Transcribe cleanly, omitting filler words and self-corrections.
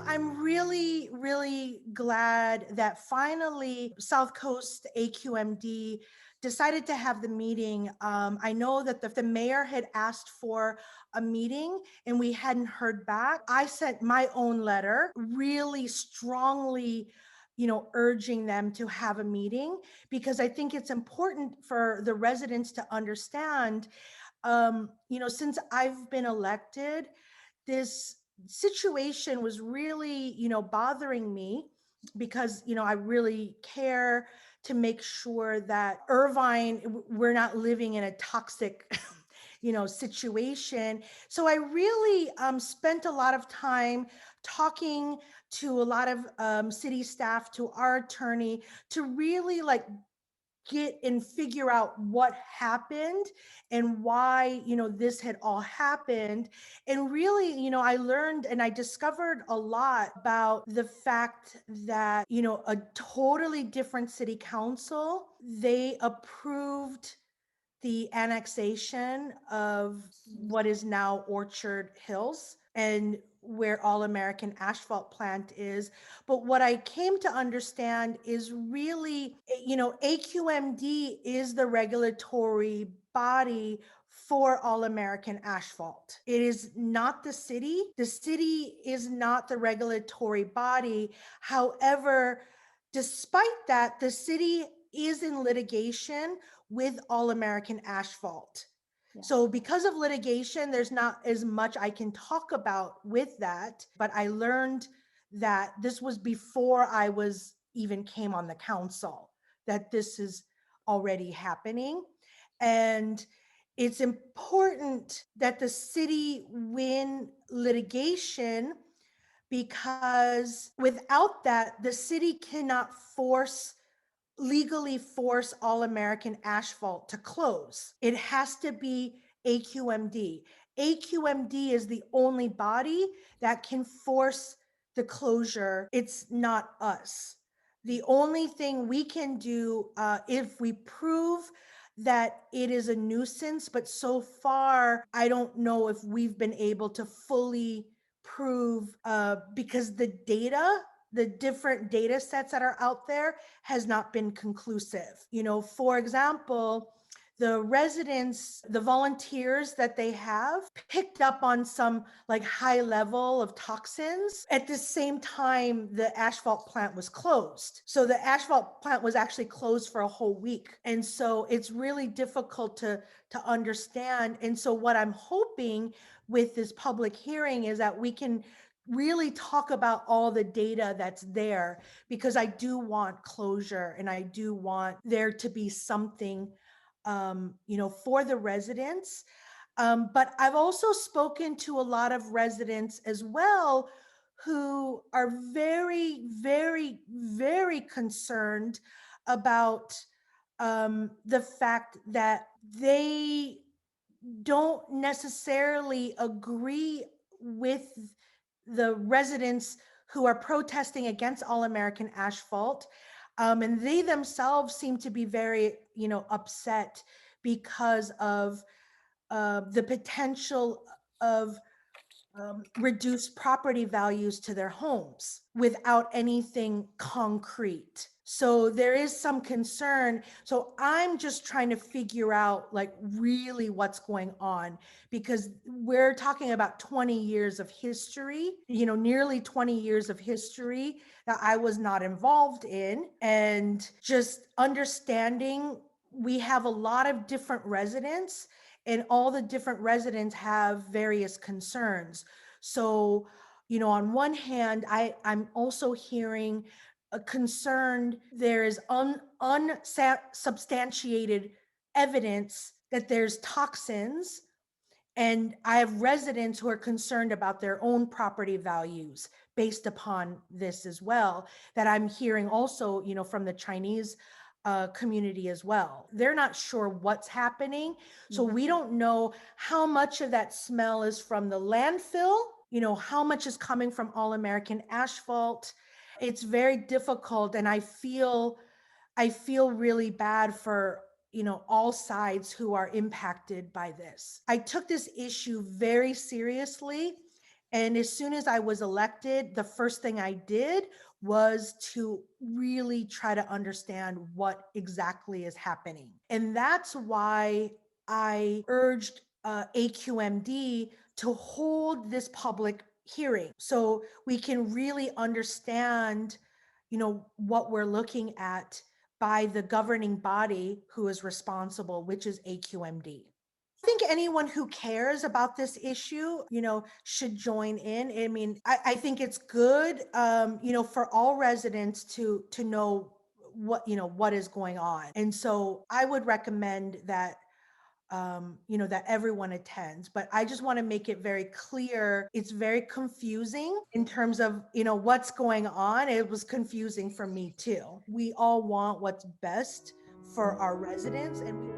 I'm really, really glad that finally South Coast AQMD decided to have the meeting. I know that the mayor had asked for a meeting and we hadn't heard back. I sent my own letter really strongly, urging them to have a meeting because I think it's important for the residents to understand, since I've been elected, this situation was really, bothering me because, I really care to make sure that Irvine, we're not living in a toxic, situation. So I really spent a lot of time talking to a lot of city staff, to our attorney, to really get and figure out what happened and why this had all happened. And really, I learned and I discovered a lot about the fact that a totally different city council, they approved the annexation of what is now Orchard Hills and where All American Asphalt Plant is. But what I came to understand is really, AQMD is the regulatory body for All American Asphalt. It is not the city. The city is not the regulatory body. However, despite that, the city is in litigation with All American Asphalt. Yeah. So because of litigation, there's not as much I can talk about with that, but I learned that this was before I was even came on the council, that this is already happening. And it's important that the city win litigation because without that, the city cannot legally force All American Asphalt to close. It has to be AQMD. AQMD is the only body that can force the closure. It's not us. The only thing we can do if we prove that it is a nuisance, but so far, I don't know if we've been able to fully prove because the different data sets that are out there has not been conclusive. For example, the residents, the volunteers that they have picked up on some high level of toxins. At the same time, the asphalt plant was closed. So the asphalt plant was actually closed for a whole week. And so it's really difficult to understand. And so what I'm hoping with this public hearing is that we can really talk about all the data that's there, because I do want closure and I do want there to be something, for the residents. But I've also spoken to a lot of residents as well who are very, very, very concerned about the fact that they don't necessarily agree with the residents who are protesting against All American Asphalt. And they themselves seem to be very, upset because of the potential of reduced property values to their homes without anything concrete. So there is some concern. So I'm just trying to figure out really what's going on, because we're talking about 20 years of history, nearly 20 years of history that I was not involved in. And just understanding we have a lot of different residents and all the different residents have various concerns. So, on one hand, I'm also hearing a concern there is unsubstantiated evidence that there's toxins. And I have residents who are concerned about their own property values based upon this as well, that I'm hearing also, from the Chinese community as well. They're not sure what's happening. So we don't know how much of that smell is from the landfill, how much is coming from All American Asphalt. It's very difficult. And I feel really bad for, all sides who are impacted by this. I took this issue very seriously. And as soon as I was elected, the first thing I did was to really try to understand what exactly is happening. And that's why I urged AQMD to hold this public hearing so we can really understand, what we're looking at by the governing body who is responsible, which is AQMD. I think anyone who cares about this issue, should join in. I mean, I think it's good, for all residents to know what is going on. And so I would recommend that that everyone attends. But I just want to make it very clear. It's very confusing in terms of, what's going on. It was confusing for me too. We all want what's best for our residents, and we